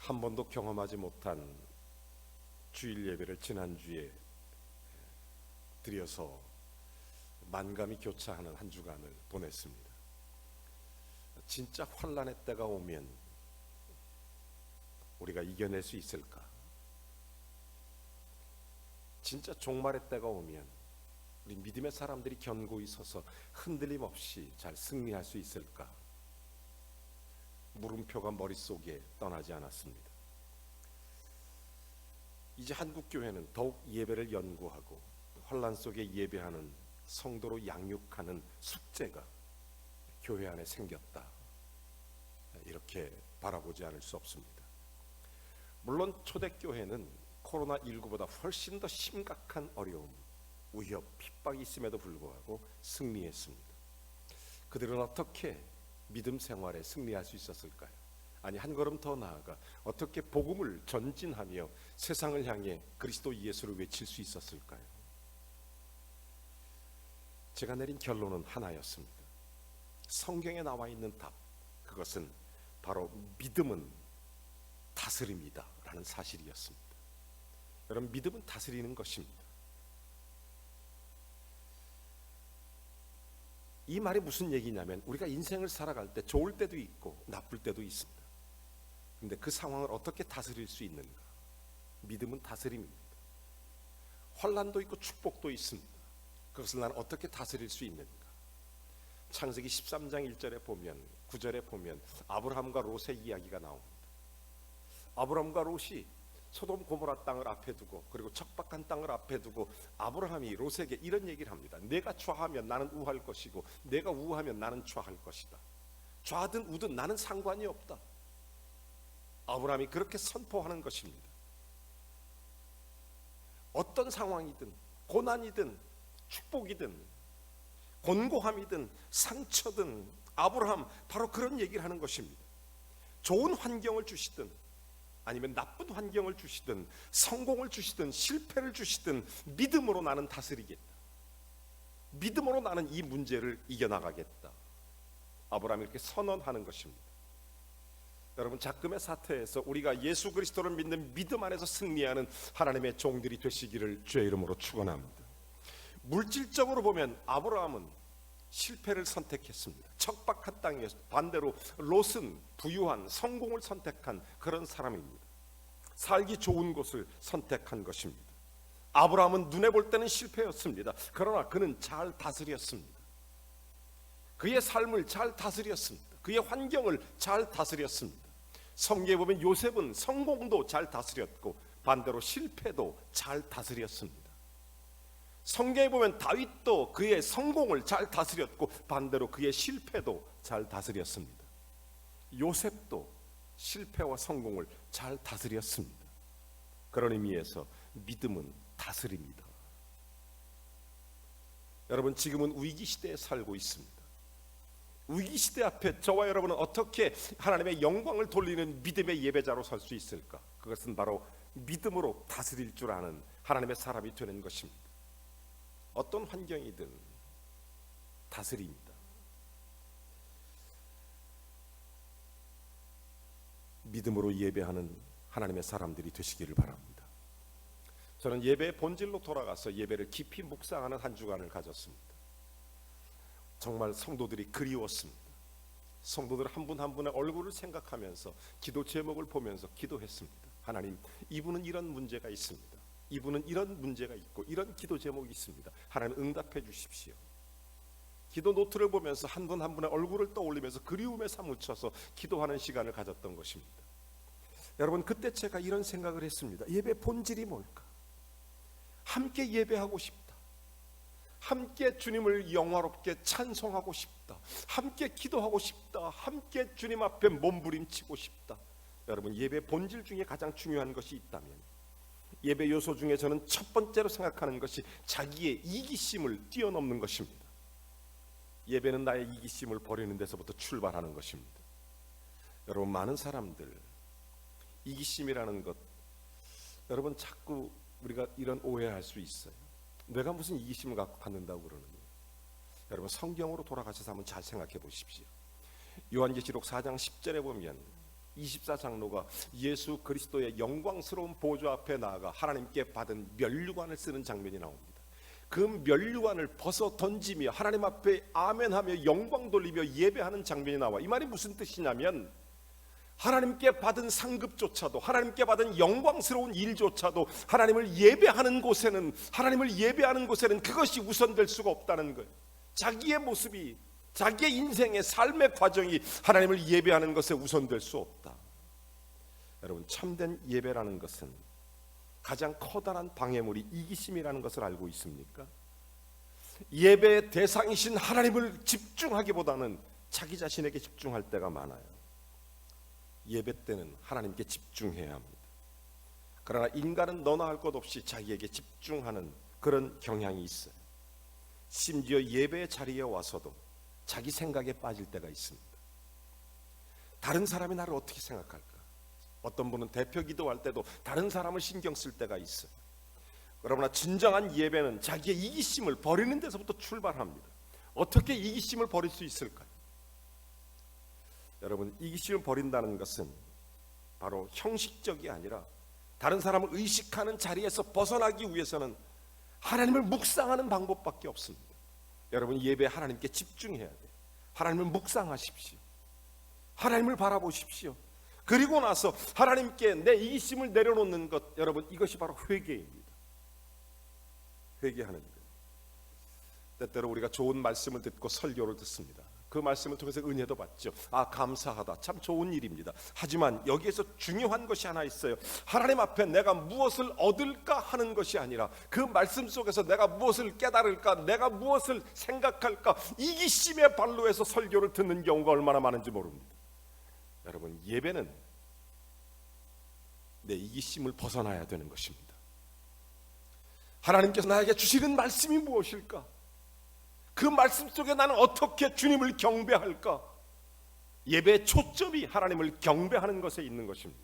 한 번도 경험하지 못한 주일 예배를 지난주에 드려서 만감이 교차하는 한 주간을 보냈습니다. 진짜 환난의 때가 오면 우리가 이겨낼 수 있을까? 진짜 종말의 때가 오면 우리 믿음의 사람들이 견고히 서서 흔들림 없이 잘 승리할 수 있을까? 물음표가 머릿속에 떠나지 않았습니다. 이제 한국교회는 더욱 예배를 연구하고 환난 속에 예배하는 성도로 양육하는 숙제가 교회 안에 생겼다, 이렇게 바라보지 않을 수 없습니다. 물론 초대교회는 코로나19보다 훨씬 더 심각한 어려움, 위협, 핍박이 있음에도 불구하고 승리했습니다. 그들은 어떻게 믿음 생활에 승리할 수 있었을까요? 아니, 한 걸음 더 나아가 어떻게 복음을 전진하며 세상을 향해 그리스도 예수를 외칠 수 있었을까요? 제가 내린 결론은 하나였습니다. 성경에 나와 있는 답, 그것은 바로 믿음은 다스립니다 라는 사실이었습니다. 여러분, 믿음은 다스리는 것입니다. 이 말이 무슨 얘기냐면, 우리가 인생을 살아갈 때 좋을 때도 있고 나쁠 때도 있습니다. 근데 그 상황을 어떻게 다스릴 수 있는가? 믿음은 다스림입니다. 환난도 있고 축복도 있습니다. 그것을 나는 어떻게 다스릴 수 있는가? 창세기 13장 1절에 보면, 9절에 보면 아브라함과 롯의 이야기가 나옵니다. 아브라함과 롯이 소돔 고모라 땅을 앞에 두고, 그리고 척박한 땅을 앞에 두고 아브라함이 롯에게 이런 얘기를 합니다. 내가 좌하면 나는 우할 것이고 내가 우하면 나는 좌할 것이다. 좌든 우든 나는 상관이 없다. 아브라함이 그렇게 선포하는 것입니다. 어떤 상황이든, 고난이든 축복이든 곤고함이든 상처든 아브라함 바로 그런 얘기를 하는 것입니다. 좋은 환경을 주시든 아니면 나쁜 환경을 주시든 성공을 주시든 실패를 주시든 믿음으로 나는 다스리겠다. 믿음으로 나는 이 문제를 이겨나가겠다. 아브라함이 이렇게 선언하는 것입니다. 여러분, 작금의 사태에서 우리가 예수 그리스도를 믿는 믿음 안에서 승리하는 하나님의 종들이 되시기를 주의 이름으로 축원합니다. 물질적으로 보면 아브라함은 실패를 선택했습니다. 척박한 땅에서. 반대로 롯은 부유한 성공을 선택한 그런 사람입니다. 살기 좋은 곳을 선택한 것입니다. 아브라함은 눈에 볼 때는 실패였습니다. 그러나 그는 잘 다스렸습니다. 그의 삶을 잘 다스렸습니다. 그의 환경을 잘 다스렸습니다. 성경에 보면 요셉은 성공도 잘 다스렸고 반대로 실패도 잘 다스렸습니다. 성경에 보면 다윗도 그의 성공을 잘 다스렸고 반대로 그의 실패도 잘 다스렸습니다. 요셉도 실패와 성공을 잘 다스렸습니다. 그런 의미에서 믿음은 다스립니다. 여러분, 지금은 위기 시대에 살고 있습니다. 위기 시대 앞에 저와 여러분은 어떻게 하나님의 영광을 돌리는 믿음의 예배자로 설 수 있을까? 그것은 바로 믿음으로 다스릴 줄 아는 하나님의 사람이 되는 것입니다. 어떤 환경이든 다스립니다. 믿음으로 예배하는 하나님의 사람들이 되시기를 바랍니다. 저는 예배의 본질로 돌아가서 예배를 깊이 묵상하는 한 주간을 가졌습니다. 정말 성도들이 그리웠습니다. 성도들 한 분 한 분의 얼굴을 생각하면서 기도 제목을 보면서 기도했습니다. 하나님, 이분은 이런 문제가 있습니다. 이분은 이런 문제가 있고 이런 기도 제목이 있습니다. 하나님, 응답해 주십시오. 기도 노트를 보면서 한 분 한 분의 얼굴을 떠올리면서 그리움에 사무쳐서 기도하는 시간을 가졌던 것입니다. 여러분, 그때 제가 이런 생각을 했습니다. 예배 본질이 뭘까? 함께 예배하고 싶다. 함께 주님을 영화롭게 찬송하고 싶다. 함께 기도하고 싶다. 함께 주님 앞에 몸부림치고 싶다. 여러분, 예배 본질 중에 가장 중요한 것이 있다면 예배 요소 중에 저는 첫 번째로 생각하는 것이 자기의 이기심을 뛰어넘는 것입니다. 예배는 나의 이기심을 버리는 데서부터 출발하는 것입니다. 여러분, 많은 사람들 이기심이라는 것, 여러분 자꾸 우리가 이런 오해할 수 있어요. 내가 무슨 이기심을 갖는다고 그러느냐. 여러분, 성경으로 돌아가셔서 한번 잘 생각해 보십시오. 요한계시록 4장 10절에 보면 24장로가 예수 그리스도의 영광스러운 보좌 앞에 나아가 하나님께 받은 면류관을 쓰는 장면이 나옵니다. 그 면류관을 벗어 던지며 하나님 앞에 아멘하며 영광 돌리며 예배하는 장면이 나와. 이 말이 무슨 뜻이냐면 하나님께 받은 상급조차도, 하나님께 받은 영광스러운 일조차도 하나님을 예배하는 곳에는 그것이 우선될 수가 없다는 거예요. 자기의 모습이, 자기의 인생의 삶의 과정이 하나님을 예배하는 것에 우선될 수 없다. 여러분, 참된 예배라는 것은 가장 커다란 방해물이 이기심이라는 것을 알고 있습니까? 예배의 대상이신 하나님을 집중하기보다는 자기 자신에게 집중할 때가 많아요. 예배 때는 하나님께 집중해야 합니다. 그러나 인간은 너나 할 것 없이 자기에게 집중하는 그런 경향이 있어요. 심지어 예배의 자리에 와서도 자기 생각에 빠질 때가 있습니다. 다른 사람이 나를 어떻게 생각할까? 어떤 분은 대표 기도할 때도 다른 사람을 신경 쓸 때가 있어요. 그러나 진정한 예배는 자기의 이기심을 버리는 데서부터 출발합니다. 어떻게 이기심을 버릴 수 있을까요? 여러분, 이기심을 버린다는 것은 바로 형식적이 아니라 다른 사람을 의식하는 자리에서 벗어나기 위해서는 하나님을 묵상하는 방법밖에 없습니다. 여러분, 예배에 하나님께 집중해야 돼요. 하나님을 묵상하십시오. 하나님을 바라보십시오. 그리고 나서 하나님께 내 이기심을 내려놓는 것, 여러분, 이것이 바로 회개입니다. 회개하는 거예요. 때때로 우리가 좋은 말씀을 듣고 설교를 듣습니다. 그 말씀을 통해서 은혜도 받죠. 아, 감사하다. 참 좋은 일입니다. 하지만 여기에서 중요한 것이 하나 있어요. 하나님 앞에 내가 무엇을 얻을까 하는 것이 아니라 그 말씀 속에서 내가 무엇을 깨달을까, 내가 무엇을 생각할까, 이기심의 발로해서 설교를 듣는 경우가 얼마나 많은지 모릅니다. 여러분, 예배는 내 이기심을 벗어나야 되는 것입니다. 하나님께서 나에게 주시는 말씀이 무엇일까? 그 말씀 속에 나는 어떻게 주님을 경배할까? 예배의 초점이 하나님을 경배하는 것에 있는 것입니다.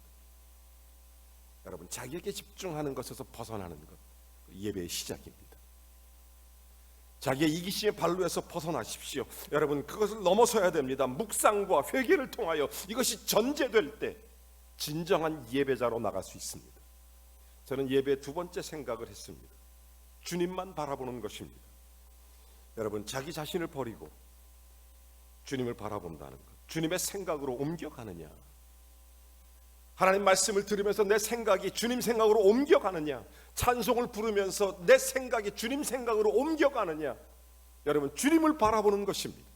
여러분, 자기에게 집중하는 것에서 벗어나는 것, 예배의 시작입니다. 자기의 이기심의 발로에서 벗어나십시오. 여러분, 그것을 넘어서야 됩니다. 묵상과 회개를 통하여 이것이 전제될 때 진정한 예배자로 나갈 수 있습니다. 저는 예배의 두 번째 생각을 했습니다. 주님만 바라보는 것입니다. 여러분, 자기 자신을 버리고 주님을 바라본다는 것, 주님의 생각으로 옮겨가느냐, 하나님 말씀을 들으면서 내 생각이 주님 생각으로 옮겨가느냐, 찬송을 부르면서 내 생각이 주님 생각으로 옮겨가느냐, 여러분, 주님을 바라보는 것입니다.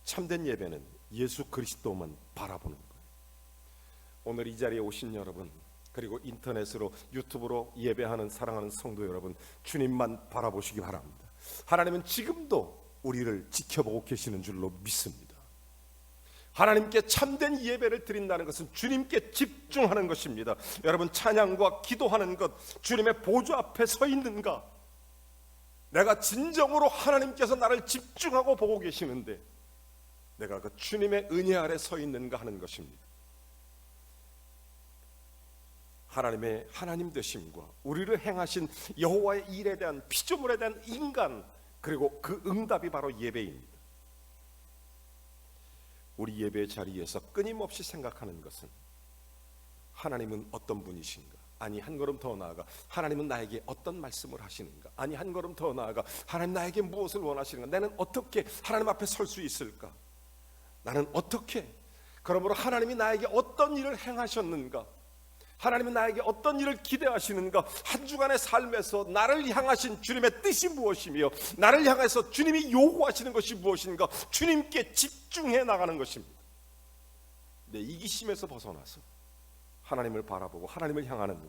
참된 예배는 예수 그리스도만 바라보는 거예요. 오늘 이 자리에 오신 여러분, 그리고 인터넷으로, 유튜브로 예배하는 사랑하는 성도 여러분, 주님만 바라보시기 바랍니다. 하나님은 지금도 우리를 지켜보고 계시는 줄로 믿습니다. 하나님께 참된 예배를 드린다는 것은 주님께 집중하는 것입니다. 여러분, 찬양과 기도하는 것, 주님의 보좌 앞에 서 있는가? 내가 진정으로 하나님께서 나를 집중하고 보고 계시는데 내가 그 주님의 은혜 아래 서 있는가 하는 것입니다. 하나님의 하나님 되심과 우리를 행하신 여호와의 일에 대한, 피조물에 대한 인간, 그리고 그 응답이 바로 예배입니다. 우리 예배의 자리에서 끊임없이 생각하는 것은 하나님은 어떤 분이신가? 아니, 한 걸음 더 나아가 하나님은 나에게 어떤 말씀을 하시는가? 아니, 한 걸음 더 나아가 하나님 나에게 무엇을 원하시는가? 나는 어떻게 하나님 앞에 설 수 있을까? 나는 어떻게, 그러므로 하나님이 나에게 어떤 일을 행하셨는가? 하나님은 나에게 어떤 일을 기대하시는가? 한 주간의 삶에서 나를 향하신 주님의 뜻이 무엇이며 나를 향해서 주님이 요구하시는 것이 무엇인가? 주님께 집중해 나가는 것입니다. 내 이기심에서 벗어나서 하나님을 바라보고 하나님을 향하는 것.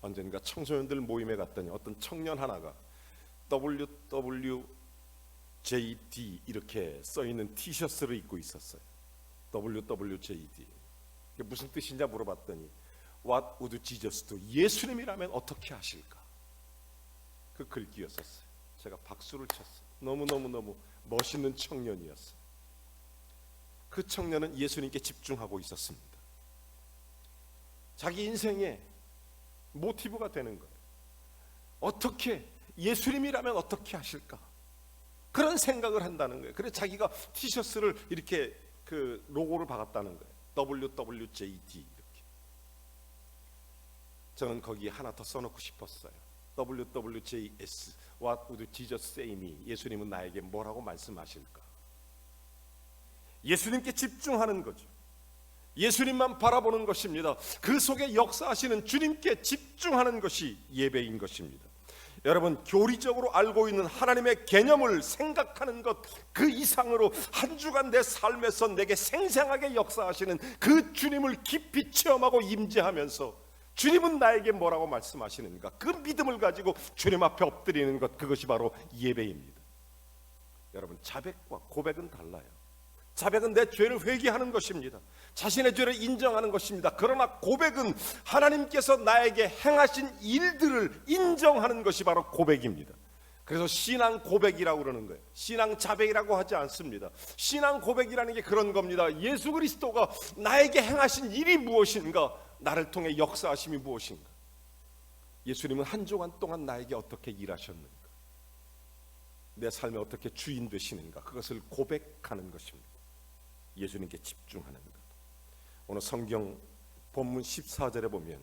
언젠가 청소년들 모임에 갔더니 어떤 청년 하나가 WWJD 이렇게 써있는 티셔츠를 입고 있었어요. WWJD. 무슨 뜻이냐 물어봤더니 What would Jesus do? 예수님이라면 어떻게 하실까? 그 글귀였었어요. 제가 박수를 쳤어요. 너무너무 멋있는 청년이었어요. 그 청년은 예수님께 집중하고 있었습니다. 자기 인생의 모티브가 되는 거예요. 어떻게, 예수님이라면 어떻게 하실까? 그런 생각을 한다는 거예요. 그래서 자기가 티셔츠를 이렇게 그 로고를 박았다는 거예요. WWJD 이렇게. 저는 거기에 하나 더 써놓고 싶었어요. WWJS What would Jesus say me? 예수님은 나에게 뭐라고 말씀하실까? 예수님께 집중하는 거죠. 예수님만 바라보는 것입니다. 그 속에 역사하시는 주님께 집중하는 것이 예배인 것입니다. 여러분, 교리적으로 알고 있는 하나님의 개념을 생각하는 것 그 이상으로 한 주간 내 삶에서 내게 생생하게 역사하시는 그 주님을 깊이 체험하고 임재하면서 주님은 나에게 뭐라고 말씀하시는가, 그 믿음을 가지고 주님 앞에 엎드리는 것, 그것이 바로 예배입니다. 여러분, 자백과 고백은 달라요. 자백은 내 죄를 회개하는 것입니다. 자신의 죄를 인정하는 것입니다. 그러나 고백은 하나님께서 나에게 행하신 일들을 인정하는 것이 바로 고백입니다. 그래서 신앙 고백이라고 그러는 거예요. 신앙 자백이라고 하지 않습니다. 신앙 고백이라는 게 그런 겁니다. 예수 그리스도가 나에게 행하신 일이 무엇인가, 나를 통해 역사하심이 무엇인가, 예수님은 한 주간 동안 나에게 어떻게 일하셨는가, 내 삶에 어떻게 주인 되시는가, 그것을 고백하는 것입니다. 예수님께 집중하는 것. 오늘 성경 본문 14절에 보면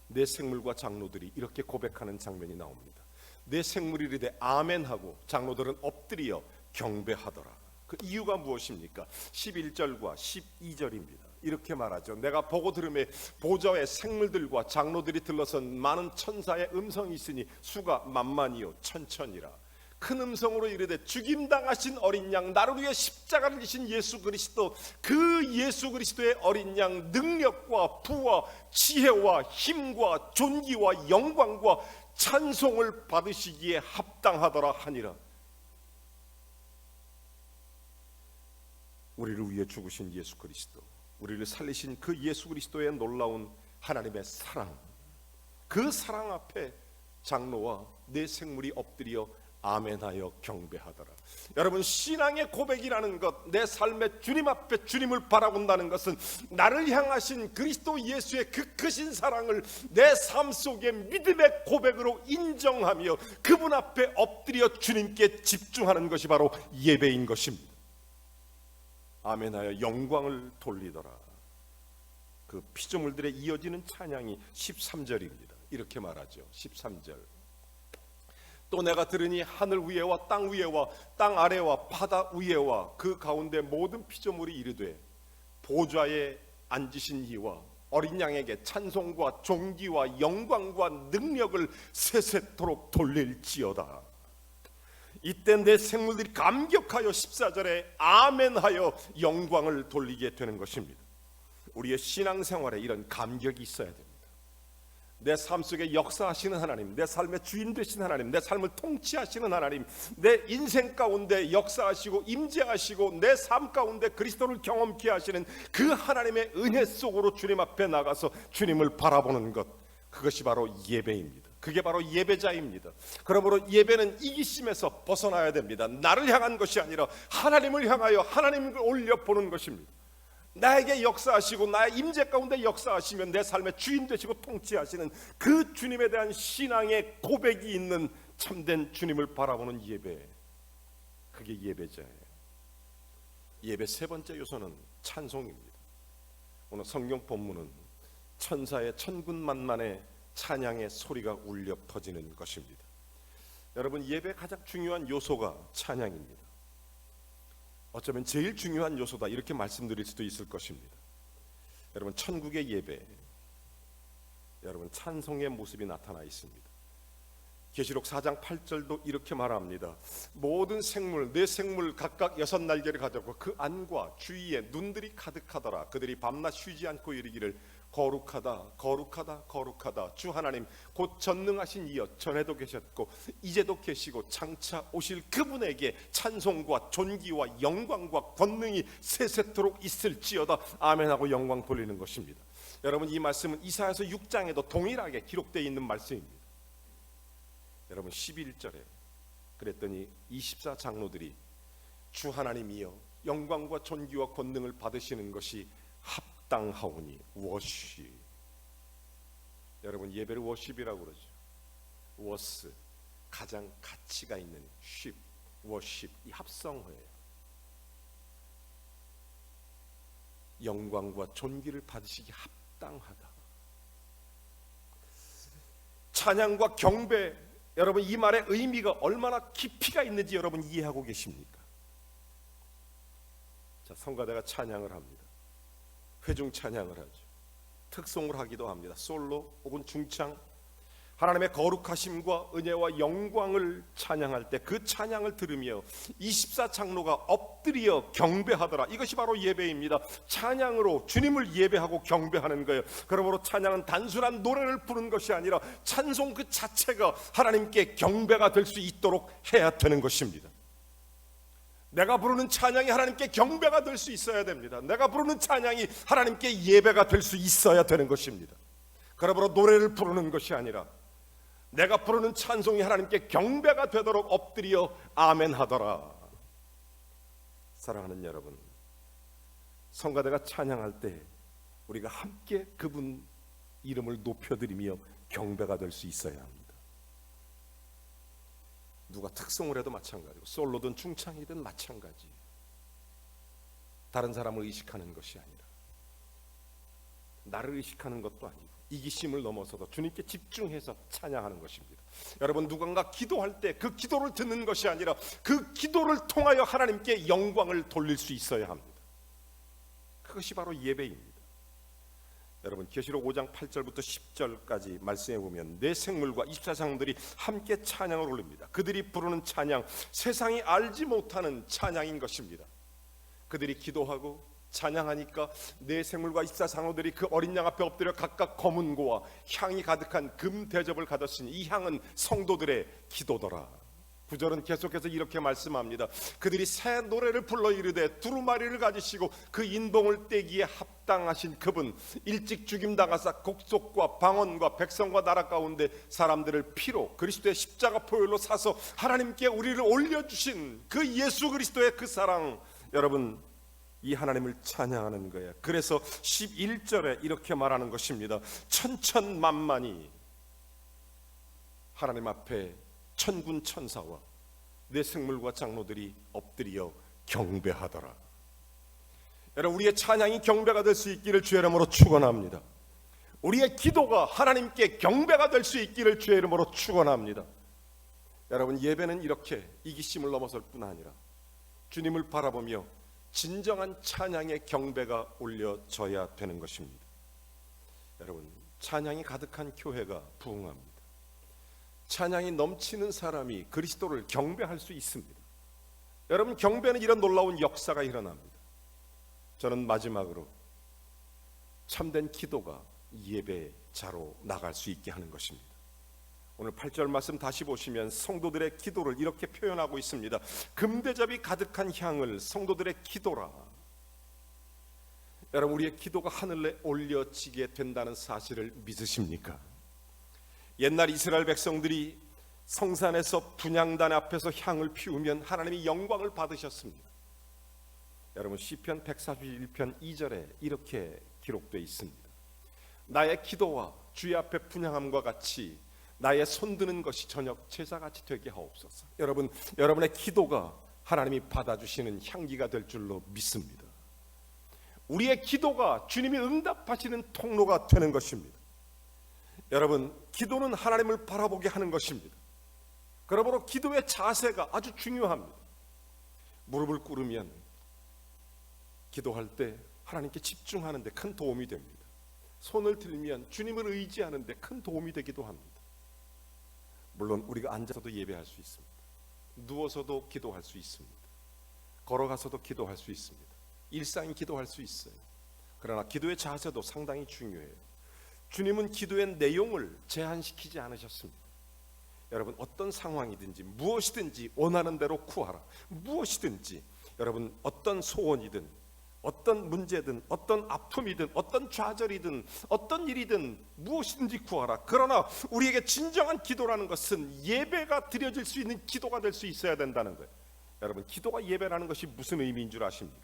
내 생물과 장로들이 이렇게 고백하는 장면이 나옵니다. 내 생물이 이르되 아멘하고 장로들은 엎드려 경배하더라. 그 이유가 무엇입니까? 11절과 12절입니다. 이렇게 말하죠. 내가 보고 들음에 보좌의 생물들과 장로들이 들러선 많은 천사의 음성이 있으니 수가 만만이요 천천이라. 큰 음성으로 이르되 죽임당하신 어린 양, 나를 위해 십자가를 지신 예수 그리스도, 그 예수 그리스도의 어린 양 능력과 부와 지혜와 힘과 존귀와 영광과 찬송을 받으시기에 합당하더라 하니라. 우리를 위해 죽으신 예수 그리스도, 우리를 살리신 그 예수 그리스도의 놀라운 하나님의 사랑, 그 사랑 앞에 장로와 내 생물이 엎드려 아멘하여 경배하더라. 여러분, 신앙의 고백이라는 것, 내 삶의 주님 앞에 주님을 바라본다는 것은 나를 향하신 그리스도 예수의 그 크신 사랑을 내 삶 속에 믿음의 고백으로 인정하며 그분 앞에 엎드려 주님께 집중하는 것이 바로 예배인 것입니다. 아멘하여 영광을 돌리더라. 그 피조물들의 이어지는 찬양이 13절입니다. 이렇게 말하죠. 13절. 또 내가 들으니 하늘 위에와 땅 위에와 땅 아래와 바다 위에와 그 가운데 모든 피조물이 이르되 보좌에 앉으신 이와 어린 양에게 찬송과 존귀와 영광과 능력을 세세토록 돌릴지어다. 이때 내 생물들이 감격하여 14절에 아멘하여 영광을 돌리게 되는 것입니다. 우리의 신앙생활에 이런 감격이 있어야 됩니다. 내 삶 속에 역사하시는 하나님, 내 삶의 주인 되신 하나님, 내 삶을 통치하시는 하나님, 내 인생 가운데 역사하시고 임재하시고 내 삶 가운데 그리스도를 경험케 하시는 그 하나님의 은혜 속으로 주님 앞에 나가서 주님을 바라보는 것, 그것이 바로 예배입니다. 그게 바로 예배자입니다. 그러므로 예배는 이기심에서 벗어나야 됩니다. 나를 향한 것이 아니라 하나님을 향하여 하나님을 올려보는 것입니다. 나에게 역사하시고 나의 임재 가운데 역사하시면 내 삶의 주인 되시고 통치하시는 그 주님에 대한 신앙의 고백이 있는 참된 주님을 바라보는 예배, 그게 예배자예요. 예배 세 번째 요소는 찬송입니다. 오늘 성경 본문은 천사의 천군만만의 찬양의 소리가 울려 퍼지는 것입니다. 여러분, 예배의 가장 중요한 요소가 찬양입니다. 어쩌면 제일 중요한 요소다, 이렇게 말씀드릴 수도 있을 것입니다. 여러분, 천국의 예배, 여러분 찬송의 모습이 나타나 있습니다. 계시록 4장 8절도 이렇게 말합니다. 모든 생물, 네 생물 각각 6날개를 가졌고 그 안과 주위에 눈들이 가득하더라. 그들이 밤낮 쉬지 않고 이르기를 거룩하다 거룩하다 거룩하다 주 하나님 곧 전능하신 이여, 전에도 계셨고 이제도 계시고 장차 오실 그분에게 찬송과 존귀와 영광과 권능이 세세토록 있을지어다. 아멘하고 영광 돌리는 것입니다. 여러분, 이 말씀은 이사야서 6장에도 동일하게 기록되어 있는 말씀입니다. 여러분, 11절에 그랬더니 24장로들이 주 하나님이여 영광과 존귀와 권능을 받으시는 것이 합당하오니 워십. 여러분, 예배를 워십이라고 그러죠. 워스, 가장 가치가 있는 쉽, 워십, 이 합성어예요. 영광과 존귀를 받으시기 합당하다. 찬양과 경배, 여러분 이 말의 의미가 얼마나 깊이가 있는지 여러분 이해하고 계십니까? 자, 성가대가 찬양을 합니다. 회중 찬양을 하죠. 특송을 하기도 합니다. 솔로 혹은 중창. 하나님의 거룩하심과 은혜와 영광을 찬양할 때 그 찬양을 들으며 24장로가 엎드려 경배하더라. 이것이 바로 예배입니다. 찬양으로 주님을 예배하고 경배하는 거예요. 그러므로 찬양은 단순한 노래를 부르는 것이 아니라 찬송 그 자체가 하나님께 경배가 될 수 있도록 해야 되는 것입니다. 내가 부르는 찬양이 하나님께 경배가 될 수 있어야 됩니다. 내가 부르는 찬양이 하나님께 예배가 될 수 있어야 되는 것입니다. 그러므로 노래를 부르는 것이 아니라 내가 부르는 찬송이 하나님께 경배가 되도록 엎드려 아멘 하더라. 사랑하는 여러분, 성가대가 찬양할 때 우리가 함께 그분 이름을 높여드리며 경배가 될 수 있어야 합니다. 누가 특송을 해도 마찬가지고 솔로든 중창이든 마찬가지. 다른 사람을 의식하는 것이 아니라 나를 의식하는 것도 아니고 이기심을 넘어서도 주님께 집중해서 찬양하는 것입니다. 여러분, 누군가 기도할 때 그 기도를 듣는 것이 아니라 그 기도를 통하여 하나님께 영광을 돌릴 수 있어야 합니다. 그것이 바로 예배입니다. 여러분, 계시록 5장 8절부터 10절까지 말씀해 보면 네 생물과 24장들이 함께 찬양을 올립니다. 그들이 부르는 찬양, 세상이 알지 못하는 찬양인 것입니다. 그들이 기도하고 찬양하니까 네 생물과 24장로들이 그 어린 양 앞에 엎드려 각각 검은 고와 향이 가득한 금 대접을 가졌으니 이 향은 성도들의 기도더라. 9절은 계속해서 이렇게 말씀합니다. 그들이 새 노래를 불러 이르되 두루마리를 가지시고 그 인봉을 떼기에 합당하신 그분, 일찍 죽임당하사 곡속과 방언과 백성과 나라 가운데 사람들을 피로 그리스도의 십자가 포효로 사서 하나님께 우리를 올려주신 그 예수 그리스도의 그 사랑, 여러분 이 하나님을 찬양하는 거예요. 그래서 11절에 이렇게 말하는 것입니다. 천천만만이 하나님 앞에 천군 천사와 네 생물과 장로들이 엎드려 경배하더라. 여러분, 우리의 찬양이 경배가 될 수 있기를 주의 이름으로 축원합니다. 우리의 기도가 하나님께 경배가 될 수 있기를 주의 이름으로 축원합니다. 여러분, 예배는 이렇게 이기심을 넘어설 뿐 아니라 주님을 바라보며 진정한 찬양의 경배가 올려져야 되는 것입니다. 여러분, 찬양이 가득한 교회가 부흥합니다. 찬양이 넘치는 사람이 그리스도를 경배할 수 있습니다. 여러분, 경배는 이런 놀라운 역사가 일어납니다. 저는 마지막으로 참된 기도가 예배자로 나갈 수 있게 하는 것입니다. 오늘 8절 말씀 다시 보시면 성도들의 기도를 이렇게 표현하고 있습니다. 금대접이 가득한 향을 성도들의 기도라. 여러분, 우리의 기도가 하늘에 올려지게 된다는 사실을 믿으십니까? 옛날 이스라엘 백성들이 성산에서 분향단 앞에서 향을 피우면 하나님이 영광을 받으셨습니다. 여러분, 시편 141편 2절에 이렇게 기록되어 있습니다. 나의 기도와 주의 앞에 분향함과 같이 나의 손드는 것이 저녁 제사같이 되게 하옵소서. 여러분, 여러분의 기도가 하나님이 받아주시는 향기가 될 줄로 믿습니다. 우리의 기도가 주님이 응답하시는 통로가 되는 것입니다. 여러분, 기도는 하나님을 바라보게 하는 것입니다. 그러므로 기도의 자세가 아주 중요합니다. 무릎을 꿇으면 기도할 때 하나님께 집중하는 데 큰 도움이 됩니다. 손을 들면 주님을 의지하는 데 큰 도움이 되기도 합니다. 물론 우리가 앉아서도 예배할 수 있습니다. 누워서도 기도할 수 있습니다. 걸어가서도 기도할 수 있습니다. 일상인 기도할 수 있어요. 그러나 기도의 자세도 상당히 중요해요. 주님은 기도의 내용을 제한시키지 않으셨습니다. 여러분, 어떤 상황이든지 무엇이든지 원하는 대로 구하라. 무엇이든지, 여러분 어떤 소원이든 어떤 문제든 어떤 아픔이든 어떤 좌절이든 어떤 일이든 무엇이든지 구하라. 그러나 우리에게 진정한 기도라는 것은 예배가 드려질 수 있는 기도가 될 수 있어야 된다는 거예요. 여러분, 기도가 예배라는 것이 무슨 의미인 줄 아십니까?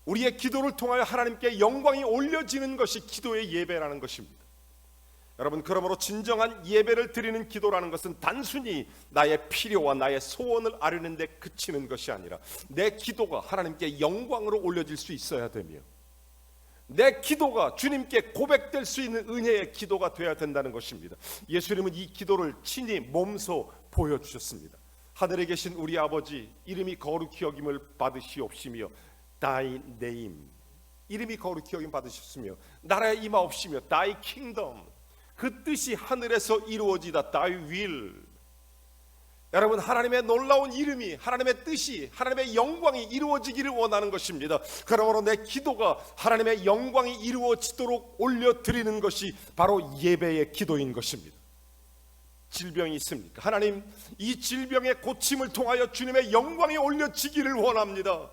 우리의 기도를 통하여 하나님께 영광이 올려지는 것이 기도의 예배라는 것입니다. 여러분, 그러므로 진정한 예배를 드리는 기도라는 것은 단순히 나의 필요와 나의 소원을 아뢰는 데 그치는 것이 아니라 내 기도가 하나님께 영광으로 올려질 수 있어야 되며 내 기도가 주님께 고백될 수 있는 은혜의 기도가 되어야 된다는 것입니다. 예수님은 이 기도를 친히 몸소 보여주셨습니다. 하늘에 계신 우리 아버지, 이름이 거룩히 여김을 받으시옵시며 Thy name, 이름이 거룩히 여김 받으셨으며 나라의 임하옵시며 Thy kingdom, 그 뜻이 하늘에서 이루어지다. Thy will. 여러분, 하나님의 놀라운 이름이, 하나님의 뜻이, 하나님의 영광이 이루어지기를 원하는 것입니다. 그러므로 내 기도가 하나님의 영광이 이루어지도록 올려드리는 것이 바로 예배의 기도인 것입니다. 질병이 있습니까? 하나님, 이 질병의 고침을 통하여 주님의 영광이 올려지기를 원합니다.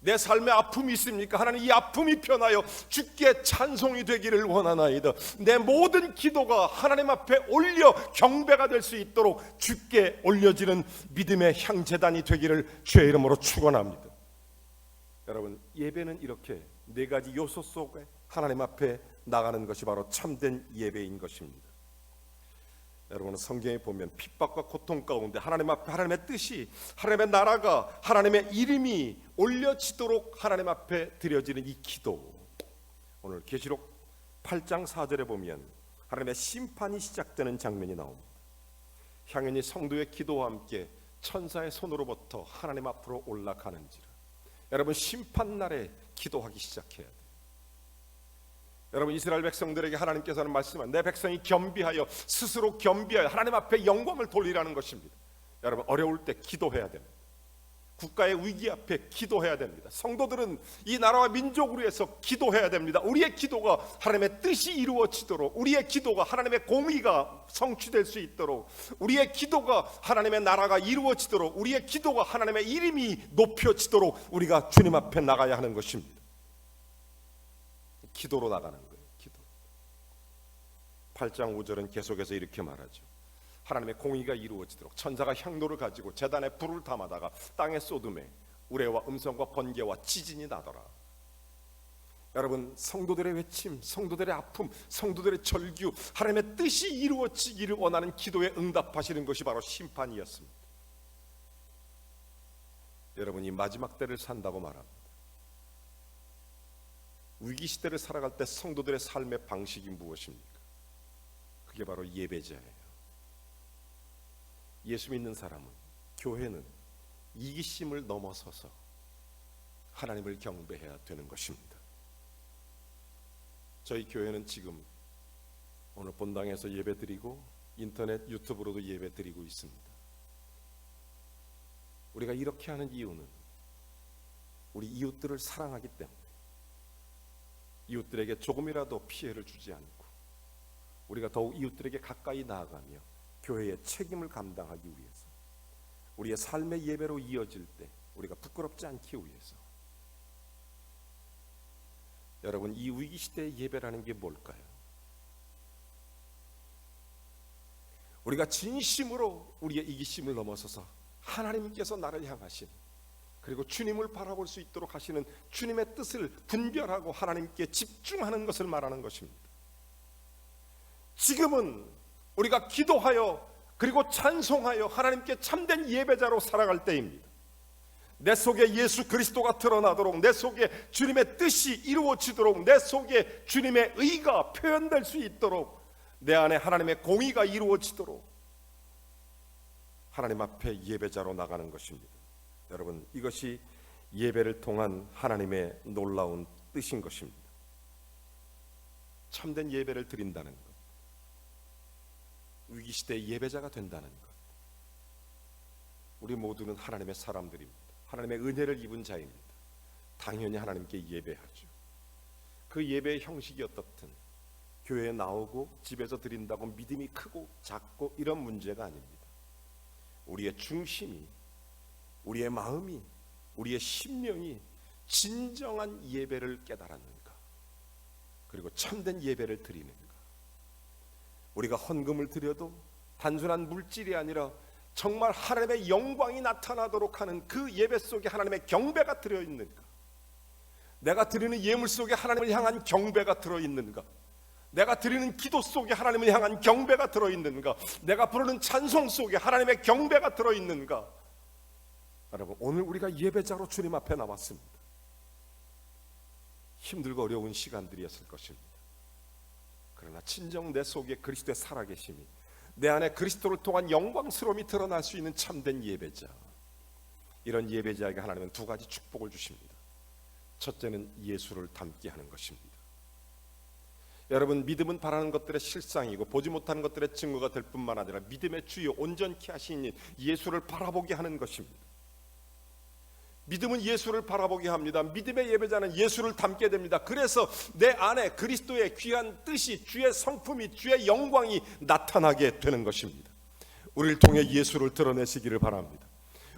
내 삶에 아픔이 있습니까? 하나님, 이 아픔이 편하여 주께 찬송이 되기를 원하나이다. 내 모든 기도가 하나님 앞에 올려 경배가 될 수 있도록 주께 올려지는 믿음의 향제단이 되기를 주의 이름으로 축원합니다. 여러분, 예배는 이렇게 네 가지 요소 속에 하나님 앞에 나가는 것이 바로 참된 예배인 것입니다. 여러분, 성경에 보면 핍박과 고통 가운데 하나님 앞에 하나님의 뜻이, 하나님의 나라가, 하나님의 이름이 올려지도록 하나님 앞에 드려지는 이 기도, 오늘 계시록 8장 4절에 보면 하나님의 심판이 시작되는 장면이 나옵니다. 향연히 성도의 기도와 함께 천사의 손으로부터 하나님 앞으로 올라가는지라. 여러분, 심판날에 기도하기 시작해야 돼요. 여러분, 이스라엘 백성들에게 하나님께서는 말씀한, 내 백성이 겸비하여, 스스로 겸비하여 하나님 앞에 영광을 돌리라는 것입니다. 여러분, 어려울 때 기도해야 됩니다. 국가의 위기 앞에 기도해야 됩니다. 성도들은 이 나라와 민족을 위해서 기도해야 됩니다. 우리의 기도가 하나님의 뜻이 이루어지도록, 우리의 기도가 하나님의 공의가 성취될 수 있도록, 우리의 기도가 하나님의 나라가 이루어지도록, 우리의 기도가 하나님의 이름이 높여지도록 우리가 주님 앞에 나가야 하는 것입니다. 기도로 나가는 거예요. 기도. 8장 5절은 계속해서 이렇게 말하죠. 하나님의 공의가 이루어지도록 천사가 향로를 가지고 제단에 불을 담아다가 땅에 쏟음에 우레와 음성과 번개와 지진이 나더라. 여러분, 성도들의 외침, 성도들의 아픔, 성도들의 절규, 하나님의 뜻이 이루어지기를 원하는 기도에 응답하시는 것이 바로 심판이었습니다. 여러분이 마지막 때를 산다고 말합니다. 위기시대를 살아갈 때 성도들의 삶의 방식이 무엇입니까? 그게 바로 예배자예요. 예수 믿는 사람은, 교회는 이기심을 넘어서서 하나님을 경배해야 되는 것입니다. 저희 교회는 지금 오늘 본당에서 예배드리고 인터넷 유튜브로도 예배드리고 있습니다. 우리가 이렇게 하는 이유는 우리 이웃들을 사랑하기 때문에, 이웃들에게 조금이라도 피해를 주지 않고 우리가 더욱 이웃들에게 가까이 나아가며 교회의 책임을 감당하기 위해서, 우리의 삶의 예배로 이어질 때 우리가 부끄럽지 않기 위해서. 여러분, 이 위기시대의 예배라는 게 뭘까요? 우리가 진심으로 우리의 이기심을 넘어서서 하나님께서 나를 향하신, 그리고 주님을 바라볼 수 있도록 하시는 주님의 뜻을 분별하고 하나님께 집중하는 것을 말하는 것입니다. 지금은 우리가 기도하여 그리고 찬송하여 하나님께 참된 예배자로 살아갈 때입니다. 내 속에 예수 그리스도가 드러나도록, 내 속에 주님의 뜻이 이루어지도록, 내 속에 주님의 의가 표현될 수 있도록, 내 안에 하나님의 공의가 이루어지도록 하나님 앞에 예배자로 나가는 것입니다. 여러분, 이것이 예배를 통한 하나님의 놀라운 뜻인 것입니다. 참된 예배를 드린다는 것, 위기시대의 예배자가 된다는 것, 우리 모두는 하나님의 사람들입니다. 하나님의 은혜를 입은 자입니다. 당연히 하나님께 예배하죠. 그 예배의 형식이 어떻든 교회에 나오고 집에서 드린다고 믿음이 크고 작고 이런 문제가 아닙니다. 우리의 중심이, 우리의 마음이, 우리의 심령이 진정한 예배를 깨달았는가, 그리고 참된 예배를 드리는가. 우리가 헌금을 드려도 단순한 물질이 아니라 정말 하나님의 영광이 나타나도록 하는 그 예배 속에 하나님의 경배가 들어있는가, 내가 드리는 예물 속에 하나님을 향한 경배가 들어있는가, 내가 드리는 기도 속에 하나님을 향한 경배가 들어있는가, 내가 부르는 찬송 속에 하나님의 경배가 들어있는가. 여러분, 오늘 우리가 예배자로 주님 앞에 나왔습니다. 힘들고 어려운 시간들이었을 것입니다. 그러나 진정 내 속에 그리스도의 살아계심이, 내 안에 그리스도를 통한 영광스러움이 드러날 수 있는 참된 예배자, 이런 예배자에게 하나님은 두 가지 축복을 주십니다. 첫째는 예수를 닮게 하는 것입니다. 여러분, 믿음은 바라는 것들의 실상이고 보지 못하는 것들의 증거가 될 뿐만 아니라 믿음의 주요 온전케 하시는 예수를 바라보게 하는 것입니다. 믿음은 예수를 바라보게 합니다. 믿음의 예배자는 예수를 닮게 됩니다. 그래서 내 안에 그리스도의 귀한 뜻이, 주의 성품이, 주의 영광이 나타나게 되는 것입니다. 우리를 통해 예수를 드러내시기를 바랍니다.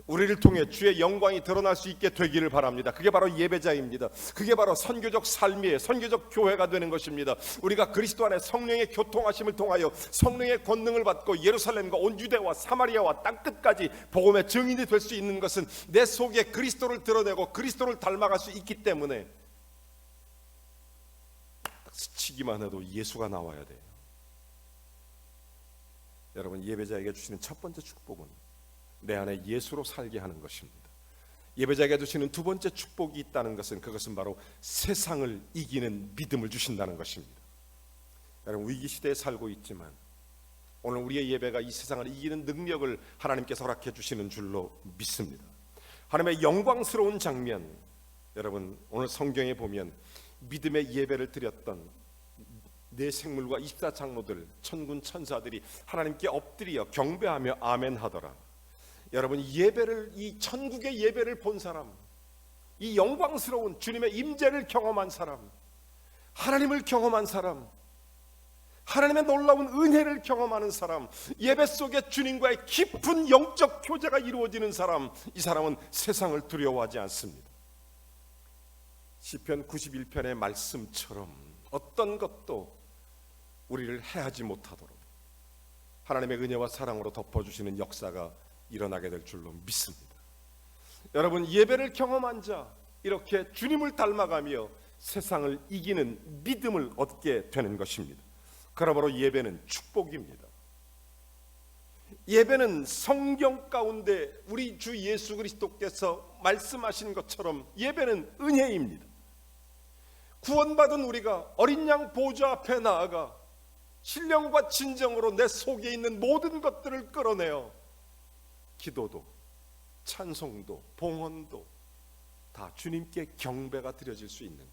우리를 통해 주의 영광이 드러날 수 있게 되기를 바랍니다. 그게 바로 예배자입니다. 그게 바로 선교적 삶이에요. 선교적 교회가 되는 것입니다. 우리가 그리스도 안에 성령의 교통하심을 통하여 성령의 권능을 받고 예루살렘과 온 유대와 사마리아와 땅끝까지 복음의 증인이 될 수 있는 것은 내 속에 그리스도를 드러내고 그리스도를 닮아갈 수 있기 때문에, 스치기만 해도 예수가 나와야 돼요. 여러분, 예배자에게 주시는 첫 번째 축복은 내 안에 예수로 살게 하는 것입니다. 예배자에게 주시는 두 번째 축복이 있다는 것은, 그것은 바로 세상을 이기는 믿음을 주신다는 것입니다. 여러분, 위기 시대에 살고 있지만 오늘 우리의 예배가 이 세상을 이기는 능력을 하나님께서 허락해 주시는 줄로 믿습니다. 하나님의 영광스러운 장면, 여러분 오늘 성경에 보면 믿음의 예배를 드렸던 네 생물과 24장로들, 천군 천사들이 하나님께 엎드려 경배하며 아멘 하더라. 여러분, 예배를, 이 천국의 예배를 본 사람, 이 영광스러운 주님의 임재를 경험한 사람, 하나님을 경험한 사람, 하나님의 놀라운 은혜를 경험하는 사람, 예배 속에 주님과의 깊은 영적 교제가 이루어지는 사람, 이 사람은 세상을 두려워하지 않습니다. 시편 91편의 말씀처럼 어떤 것도 우리를 해하지 못하도록 하나님의 은혜와 사랑으로 덮어주시는 역사가 일어나게 될 줄로 믿습니다. 여러분, 예배를 경험한 자, 이렇게 주님을 닮아가며 세상을 이기는 믿음을 얻게 되는 것입니다. 그러므로 예배는 축복입니다. 예배는 성경 가운데 우리 주 예수 그리스도께서 말씀하신 것처럼 예배는 은혜입니다. 구원받은 우리가 어린 양 보좌 앞에 나아가 신령과 진정으로 내 속에 있는 모든 것들을 끌어내어 기도도, 찬송도, 봉헌도 다 주님께 경배가 드려질 수 있는 것.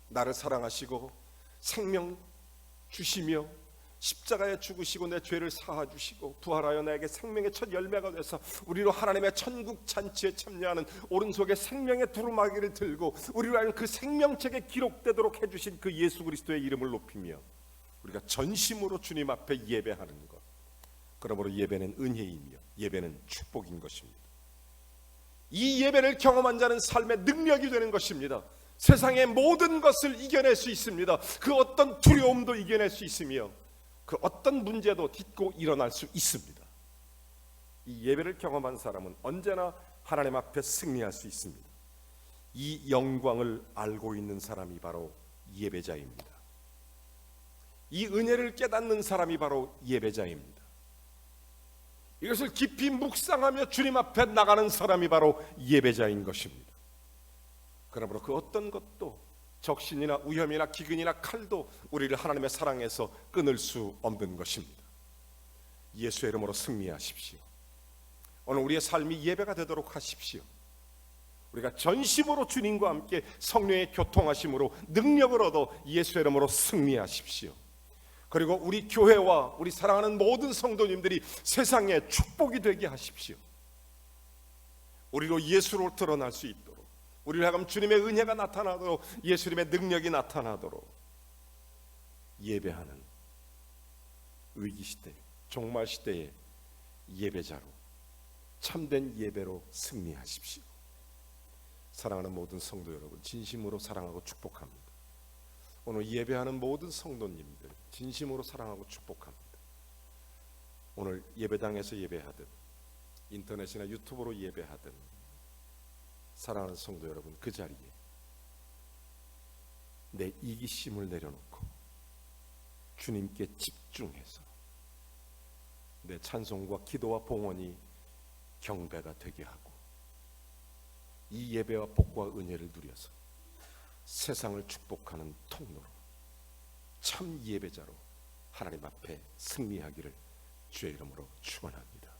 나를 사랑하시고 생명 주시며 십자가에 죽으시고 내 죄를 사하 주시고 부활하여 나에게 생명의 첫 열매가 돼서 우리로 하나님의 천국 잔치에 참여하는 오른손에 생명의 두루마기를 들고 우리로 하여금 그 생명책에 기록되도록 해주신 그 예수 그리스도의 이름을 높이며 우리가 전심으로 주님 앞에 예배하는 것. 그러므로 예배는 은혜이며 예배는 축복인 것입니다. 이 예배를 경험한 자는 삶의 능력이 되는 것입니다. 세상의 모든 것을 이겨낼 수 있습니다. 그 어떤 두려움도 이겨낼 수 있으며 그 어떤 문제도 딛고 일어날 수 있습니다. 이 예배를 경험한 사람은 언제나 하나님 앞에 승리할 수 있습니다. 이 영광을 알고 있는 사람이 바로 예배자입니다. 이 은혜를 깨닫는 사람이 바로 예배자입니다. 이것을 깊이 묵상하며 주님 앞에 나가는 사람이 바로 예배자인 것입니다. 그러므로 그 어떤 것도 적신이나 위험이나 기근이나 칼도 우리를 하나님의 사랑에서 끊을 수 없는 것입니다. 예수의 이름으로 승리하십시오. 오늘 우리의 삶이 예배가 되도록 하십시오. 우리가 전심으로 주님과 함께 성령의 교통하심으로 능력을 얻어 예수의 이름으로 승리하십시오. 그리고 우리 교회와 우리 사랑하는 모든 성도님들이 세상에 축복이 되게 하십시오. 우리로 예수로 드러날 수 있도록, 우리를 하여금 주님의 은혜가 나타나도록, 예수님의 능력이 나타나도록 예배하는 위기시대, 종말시대의 예배자로, 참된 예배로 승리하십시오. 사랑하는 모든 성도 여러분, 진심으로 사랑하고 축복합니다. 오늘 예배하는 모든 성도님들 진심으로 사랑하고 축복합니다. 오늘 예배당에서 예배하든 인터넷이나 유튜브로 예배하든 사랑하는 성도 여러분, 그 자리에 내 이기심을 내려놓고 주님께 집중해서 내 찬송과 기도와 봉헌이 경배가 되게 하고 이 예배와 복과 은혜를 누려서 세상을 축복하는 통로로, 참 예배자로 하나님 앞에 승리하기를 주의 이름으로 축원합니다.